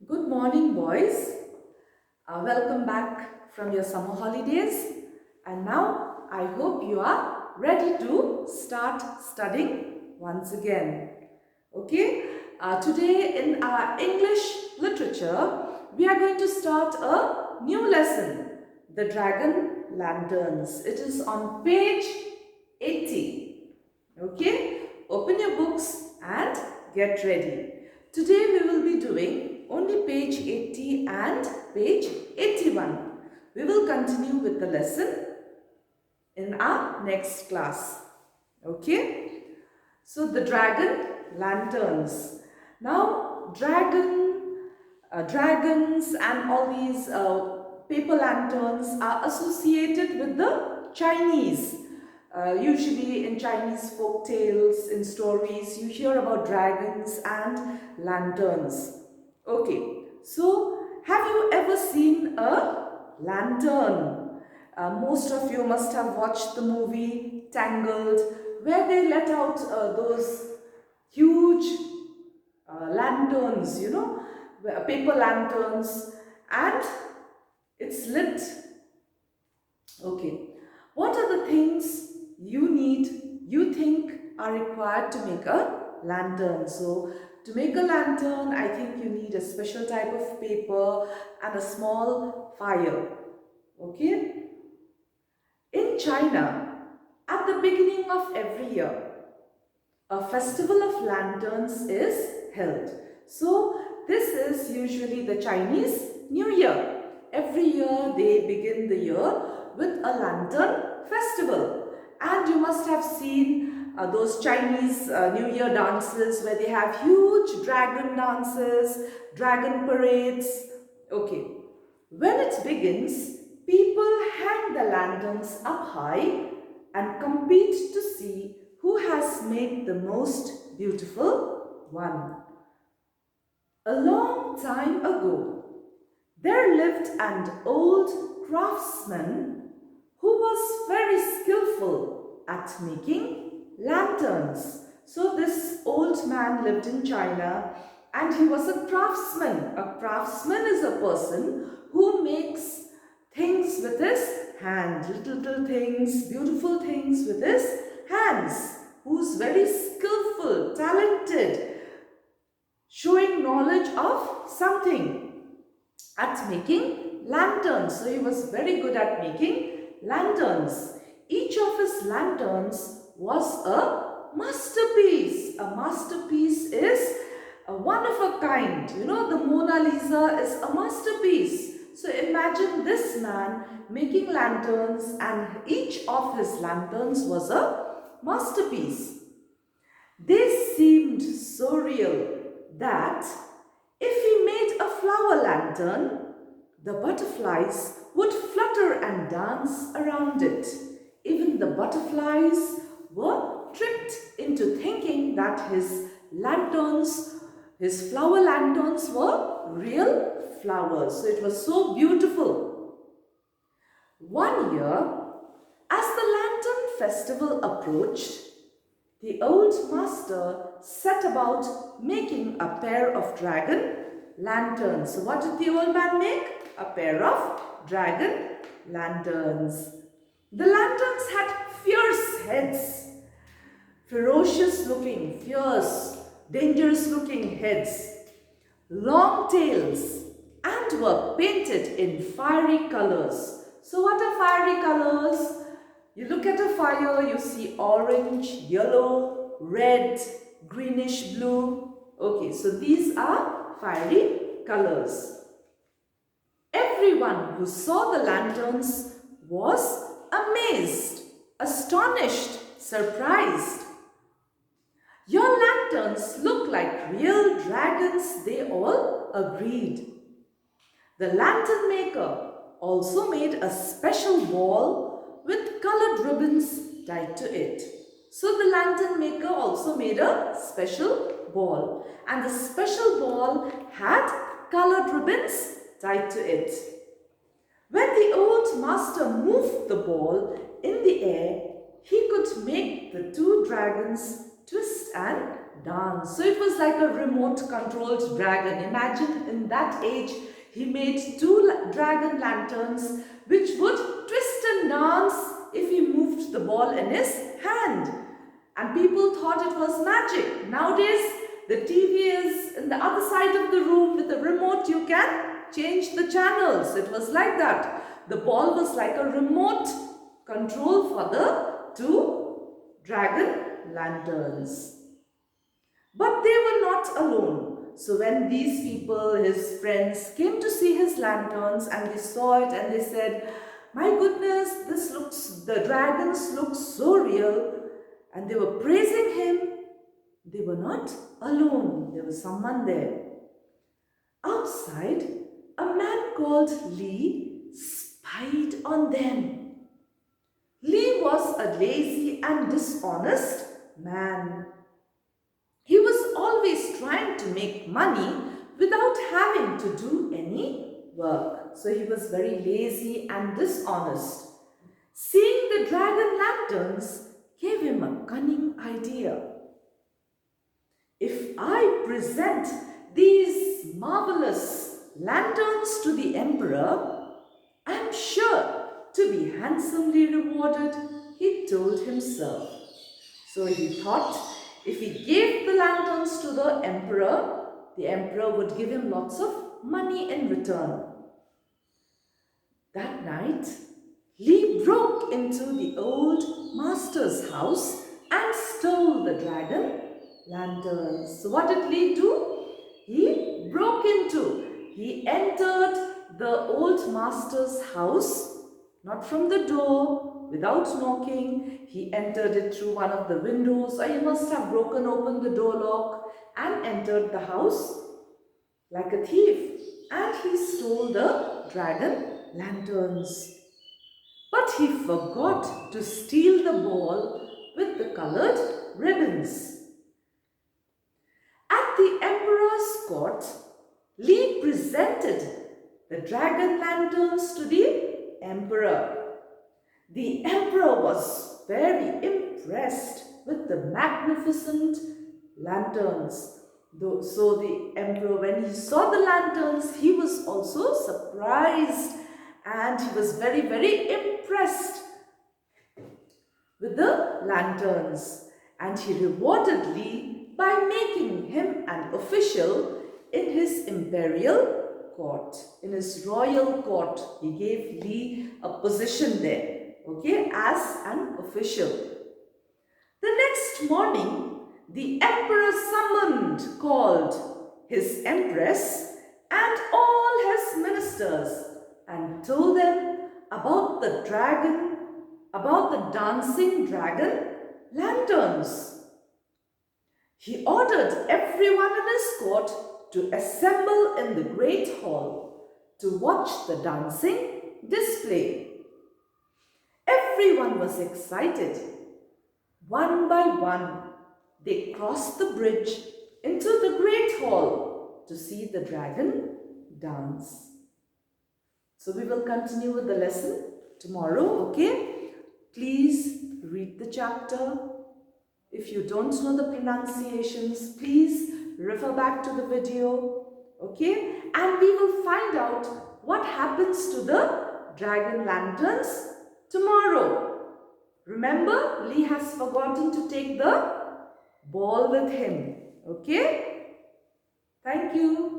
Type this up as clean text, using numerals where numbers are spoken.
Good morning, boys. Welcome back from your summer holidays. And now I hope you are ready to start studying once again. Okay? Today in our English literature, we are going to start a new lesson, the Dragon Lanterns. It is on page 80. Okay? Open your books and get ready. Today we will be doing only page 80 and page 81. We will continue with the lesson in our next class. Okay? So the dragon lanterns. Now dragons and all these paper lanterns are associated with the Chinese. Usually in Chinese folk tales, in stories, you hear about dragons and lanterns. Okay, so have you ever seen a lantern? Most of you must have watched the movie Tangled, where they let out those huge lanterns, paper lanterns, and it's lit. Okay, what are the things you think are required to make a lantern? So, to make a lantern, I think you need a special type of paper and a small fire. Okay, in China, at the beginning of every year, a festival of lanterns is held. So, this is usually the Chinese New Year. Every year they begin the year with a lantern festival. And you must have seen those Chinese New Year dances where they have huge dragon dances, dragon parades. Okay, when it begins, people hang the lanterns up high and compete to see who has made the most beautiful one. A long time ago, there lived an old craftsman who was very skillful at making lanterns. So this old man lived in China and he was a craftsman. A craftsman is a person who makes things with his hand, little things, beautiful things with his hands, who's very skillful, talented, showing knowledge of something at making lanterns. So he was very good at making lanterns. Each of his lanterns was a masterpiece. A masterpiece is a one of a kind. You know, the Mona Lisa is a masterpiece. So imagine this man making lanterns, and each of his lanterns was a masterpiece. They seemed so real that if he made a flower lantern, the butterflies would flutter and dance around it. Even the butterflies were tricked into thinking that his flower lanterns were real flowers. So it was so beautiful. One year, as the lantern festival approached, the old master set about making a pair of dragon lanterns. So what did the old man make? A pair of dragon lanterns. The lanterns had fierce heads, ferocious looking, fierce, dangerous looking heads, long tails, and were painted in fiery colors. So what are fiery colors? You look at a fire, you see orange, yellow, red, greenish blue. Okay, so these are fiery colors. Everyone who saw the lanterns was amazed, astonished, surprised. Your lanterns look like real dragons, they all agreed. The lantern maker also made a special ball with colored ribbons tied to it. So the lantern maker also made a special ball, and the special ball had colored ribbons tied to it. When the old master moved the ball in the air, he could make the two dragons twist and dance. So it was like a remote controlled dragon. Imagine in that age, he made two dragon lanterns which would twist and dance if he moved the ball in his hand. And people thought it was magic. Nowadays, the TV is in the other side of the room. With a remote, you can change the channels. It was like that. The ball was like a remote control for the two dragon lanterns. But they were not alone. So when these people, his friends, came to see his lanterns and they saw it and they said, "My goodness, the dragons look so real." And they were praising him. They were not alone. There was someone there. Outside, a man called Lee spied on them. Lee was a lazy and dishonest man. He was always trying to make money without having to do any work. So he was very lazy and dishonest. Seeing the dragon lanterns gave him a cunning idea. If I present these marvelous lanterns to the emperor, I am sure to be handsomely rewarded, he told himself. So he thought if he gave the lanterns to the emperor would give him lots of money in return. That night, Lee broke into the old master's house and stole the dragon lanterns. So what did Lee do? He entered the old master's house, not from the door, without knocking. He entered it through one of the windows, or he must have broken open the door lock and entered the house like a thief. And he stole the dragon lanterns. But he forgot to steal the ball with the colored ribbons. At the emperor's court, Lee presented the dragon lanterns to the emperor. The emperor was very impressed with the magnificent lanterns. So the emperor, when he saw the lanterns, he was also surprised and he was very, very impressed with the lanterns. And he rewarded Lee by making him an official in his imperial court, in his royal court. He gave Lee a position there, okay, as an official. The next morning, the emperor called his empress and all his ministers and told them about the dancing dragon lanterns. He ordered everyone in his court to assemble in the great hall to watch the dancing display. Everyone was excited. One by one, they crossed the bridge into the great hall to see the dragon dance. So we will continue with the lesson tomorrow, okay? Please read the chapter. If you don't know the pronunciations, please refer back to the video, okay? And we will find out what happens to the dragon lanterns tomorrow. Remember, Lee has forgotten to take the ball with him, okay? Thank you.